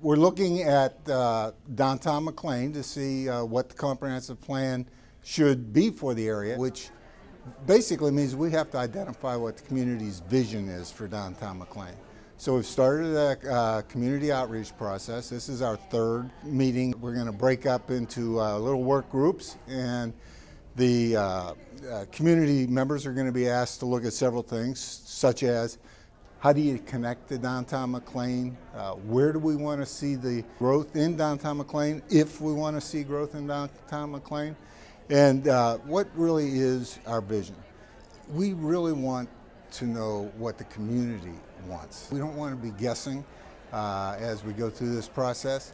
We're looking at downtown McLean to see what the comprehensive plan should be for the area, which basically means we have to identify what the community's vision is for downtown McLean. So we've started a community outreach process. This is our third meeting. We're going to break up into little work groups, and the community members are going to be asked to look at several things, such as how do you connect to downtown McLean? Where do we want to see the growth in downtown McLean, if we want to see growth in downtown McLean? And what really is our vision? We really want to know what the community wants. We don't want to be guessing as we go through this process,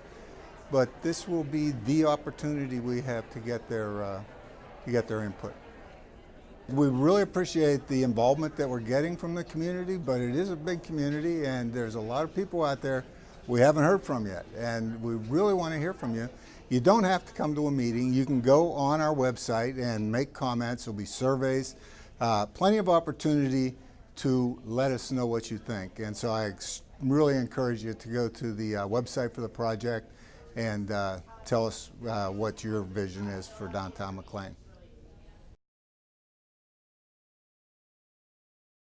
but this will be the opportunity we have to get their input. We really appreciate the involvement that we're getting from the community, but it is a big community and there's a lot of people out there we haven't heard from yet, and we really want to hear from you. You don't have to come to a meeting. You can go on our website and make comments. There'll be surveys, plenty of opportunity to let us know what you think. And so I really encourage you to go to the website for the project and tell us what your vision is for downtown McLean.